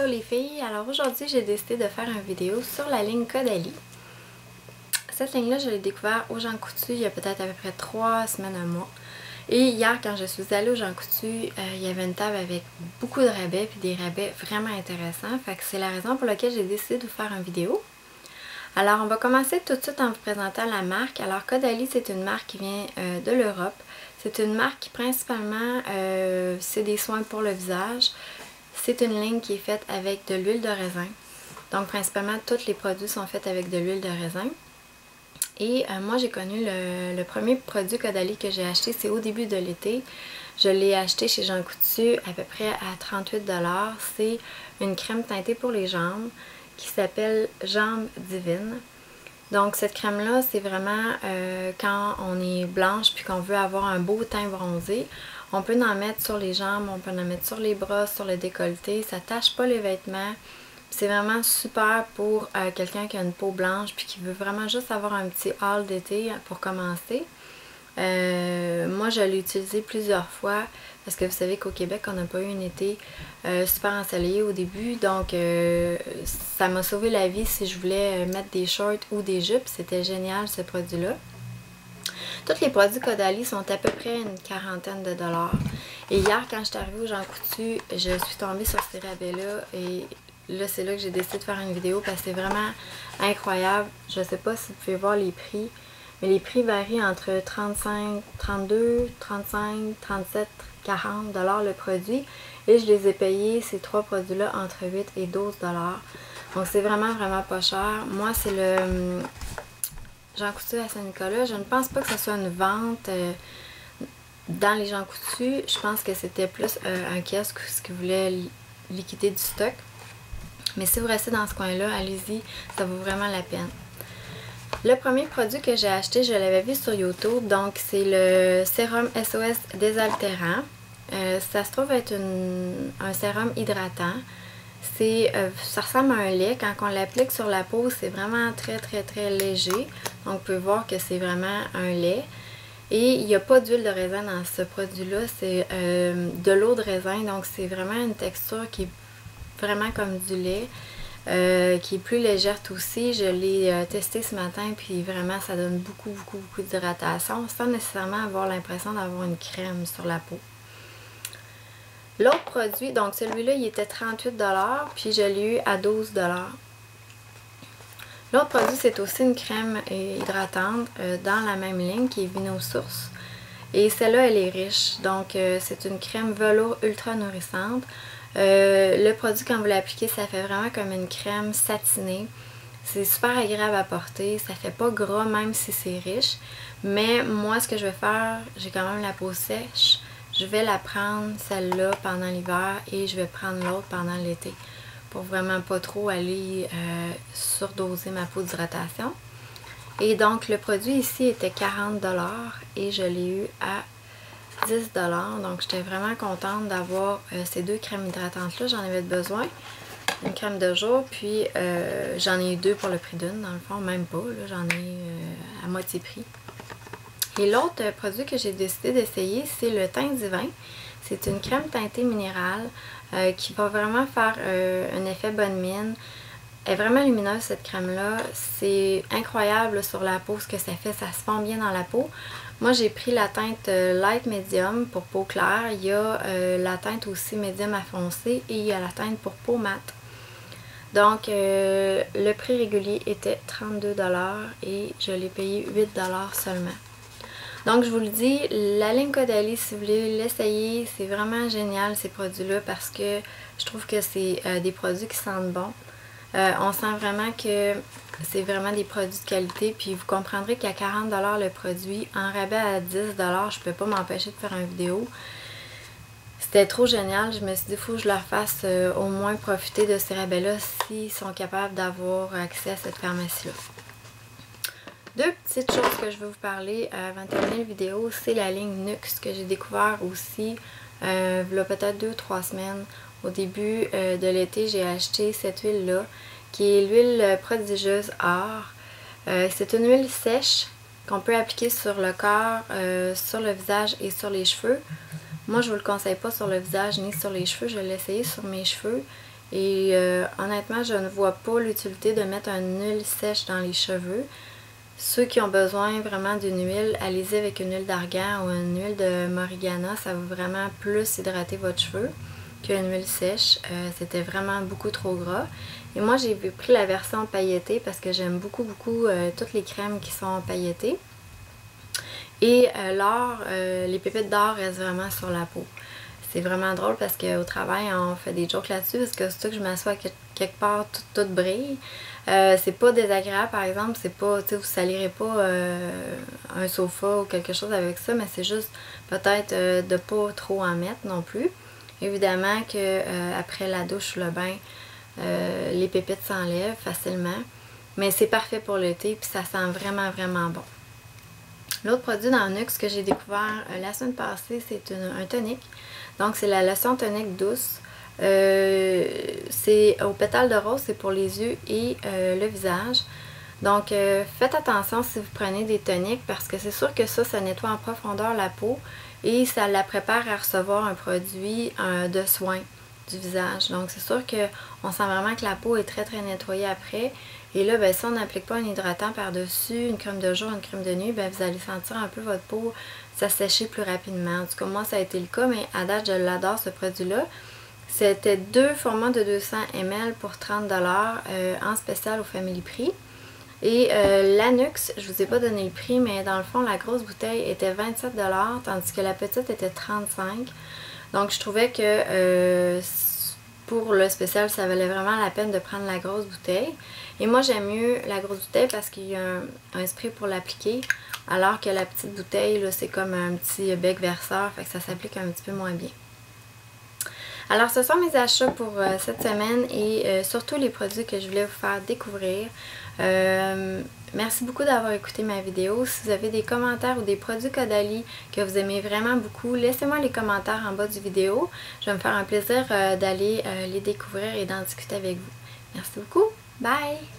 les filles, alors aujourd'hui j'ai décidé de faire une vidéo sur la ligne Caudalie. Cette ligne-là, je l'ai découvert au Jean Coutu il y a peut-être à peu près 3 semaines, un mois. Et hier, quand je suis allée au Jean Coutu, il y avait une table avec beaucoup de rabais, puis des rabais vraiment intéressants. Fait que c'est la raison pour laquelle j'ai décidé de vous faire une vidéo. Alors, on va commencer tout de suite en vous présentant la marque. Alors, Caudalie, c'est une marque qui vient de l'Europe. C'est une marque qui principalement, c'est des soins pour le visage. C'est une ligne qui est faite avec de l'huile de raisin. Donc, principalement, tous les produits sont faits avec de l'huile de raisin. Et moi, j'ai connu le premier produit Caudalie que j'ai acheté, c'est au début de l'été. Je l'ai acheté chez Jean Coutu à peu près à 38 $. C'est une crème teintée pour les jambes qui s'appelle Jambes Divines. Donc, cette crème-là, c'est vraiment quand on est blanche puis qu'on veut avoir un beau teint bronzé. On peut en mettre sur les jambes, on peut en mettre sur les bras, sur le décolleté. Ça ne tâche pas les vêtements. C'est vraiment super pour quelqu'un qui a une peau blanche puis qui veut vraiment juste avoir un petit haul d'été pour commencer. Moi, je l'ai utilisé plusieurs fois parce que vous savez qu'au Québec, on n'a pas eu un été super ensoleillé au début. Donc, ça m'a sauvé la vie si je voulais mettre des shorts ou des jupes. C'était génial ce produit-là. Tous les produits Caudalie sont à peu près une quarantaine de $. Et hier, quand je suis arrivée au Jean Coutu, je suis tombée sur ces rabais-là et là, c'est là que j'ai décidé de faire une vidéo parce que c'est vraiment incroyable. Je ne sais pas si vous pouvez voir les prix, mais les prix varient entre 35, 32, 35, 37, 40 $ le produit. Et je les ai payés, ces trois produits-là, entre 8 et 12 $. Donc, c'est vraiment, vraiment pas cher. Moi, c'est le Jean Coutu à Saint-Nicolas. Je ne pense pas que ce soit une vente dans les Jean Coutu. Je pense que c'était plus un kiosque qui voulait liquider du stock. Mais si vous restez dans ce coin-là, allez-y, ça vaut vraiment la peine. Le premier produit que j'ai acheté, je l'avais vu sur YouTube, donc c'est le sérum SOS désaltérant. Ça se trouve être un sérum hydratant. Ça ressemble à un lait. Quand on l'applique sur la peau, c'est vraiment très très très léger. Donc vous pouvez voir que c'est vraiment un lait. Et il n'y a pas d'huile de raisin dans ce produit-là, c'est de l'eau de raisin. Donc c'est vraiment une texture qui est vraiment comme du lait, qui est plus légère aussi. Je l'ai testé ce matin, puis vraiment ça donne beaucoup d'hydratation sans nécessairement avoir l'impression d'avoir une crème sur la peau. L'autre produit, donc celui-là, il était 38 $, puis je l'ai eu à 12 $. L'autre produit, c'est aussi une crème hydratante dans la même ligne qui est Vinosource. Et celle-là, elle est riche. Donc, c'est une crème velours ultra nourrissante. Le produit, quand vous l'appliquez, ça fait vraiment comme une crème satinée. C'est super agréable à porter. Ça fait pas gras même si c'est riche. Mais moi, ce que je vais faire, j'ai quand même la peau sèche. Je vais la prendre, celle-là, pendant l'hiver et je vais prendre l'autre pendant l'été. Pour vraiment pas trop aller surdoser ma peau d'hydratation. Et donc, le produit ici était 40 $ et je l'ai eu à 10 $. Donc, j'étais vraiment contente d'avoir ces deux crèmes hydratantes-là. J'en avais besoin. Une crème de jour, puis j'en ai eu deux pour le prix d'une, dans le fond, même pas. J'en ai à moitié prix. Et l'autre produit que j'ai décidé d'essayer, c'est le Teint Divin. C'est une crème teintée minérale qui va vraiment faire un effet bonne mine. Elle est vraiment lumineuse cette crème-là. C'est incroyable sur la peau ce que ça fait. Ça se fond bien dans la peau. Moi, j'ai pris la teinte light medium pour peau claire. Il y a la teinte aussi médium à foncé et il y a la teinte pour peau mate. Donc, le prix régulier était 32 $ et je l'ai payé 8 $ seulement. Donc, je vous le dis, la ligne Caudalie, si vous voulez l'essayer, c'est vraiment génial ces produits-là parce que je trouve que c'est des produits qui sentent bon. On sent vraiment que c'est vraiment des produits de qualité. Puis vous comprendrez qu'à 40 $ le produit, en rabais à 10 $, je ne peux pas m'empêcher de faire une vidéo. C'était trop génial. Je me suis dit, il faut que je leur fasse au moins profiter de ces rabais-là s'ils sont capables d'avoir accès à cette pharmacie-là. Deux petites choses que je veux vous parler avant de terminer la vidéo, c'est la ligne Nuxe que j'ai découvert aussi il y a peut-être 2 ou 3 semaines. Au début de l'été, j'ai acheté cette huile-là qui est l'huile prodigieuse or. C'est une huile sèche qu'on peut appliquer sur le corps, sur le visage et sur les cheveux. Moi, je ne vous le conseille pas sur le visage ni sur les cheveux. Je l'ai essayé sur mes cheveux Et honnêtement, je ne vois pas l'utilité de mettre une huile sèche dans les cheveux. Ceux qui ont besoin vraiment d'une huile, allez-y avec une huile d'argan ou une huile de morigana. Ça va vraiment plus hydrater votre cheveu qu'une huile sèche. C'était vraiment beaucoup trop gras. Et moi, j'ai pris la version pailletée parce que j'aime beaucoup toutes les crèmes qui sont pailletées. Et l'or, les pépites d'or restent vraiment sur la peau. C'est vraiment drôle parce qu'au travail, on fait des jokes là-dessus parce que surtout que je m'assois quelque part, tout brille. C'est pas désagréable, par exemple, c'est pas, tu sais, vous salirez pas un sofa ou quelque chose avec ça, mais c'est juste peut-être de pas trop en mettre non plus. Évidemment que après la douche ou le bain, les pépites s'enlèvent facilement, mais c'est parfait pour l'été puis ça sent vraiment bon. L'autre produit dans Nuxe que j'ai découvert la semaine passée, c'est un tonique. Donc c'est la lotion tonique douce. C'est au pétale de rose, c'est pour les yeux et le visage. Donc faites attention si vous prenez des toniques parce que c'est sûr que ça nettoie en profondeur la peau et ça la prépare à recevoir un produit de soin du visage. Donc c'est sûr qu'on sent vraiment que la peau est très nettoyée après. Et là, ben, si on n'applique pas un hydratant par-dessus, une crème de jour, une crème de nuit, ben, vous allez sentir un peu votre peau s'assécher plus rapidement. En tout cas, moi, ça a été le cas, mais à date, je l'adore, ce produit-là. C'était 2 formats de 200 ml pour 30$ en spécial au Family Prix. Et la Nuxe, je vous ai pas donné le prix, mais dans le fond, la grosse bouteille était 27$, tandis que la petite était 35$. Donc, je trouvais que pour le spécial, ça valait vraiment la peine de prendre la grosse bouteille. Et moi, j'aime mieux la grosse bouteille parce qu'il y a un spray pour l'appliquer. Alors que la petite bouteille, c'est comme un petit bec verseur, fait que ça s'applique un petit peu moins bien. Alors, ce sont mes achats pour cette semaine et surtout les produits que je voulais vous faire découvrir. Merci beaucoup d'avoir écouté ma vidéo. Si vous avez des commentaires ou des produits Caudalie que vous aimez vraiment beaucoup, laissez-moi les commentaires en bas du vidéo. Je vais me faire un plaisir d'aller les découvrir et d'en discuter avec vous. Merci beaucoup. Bye!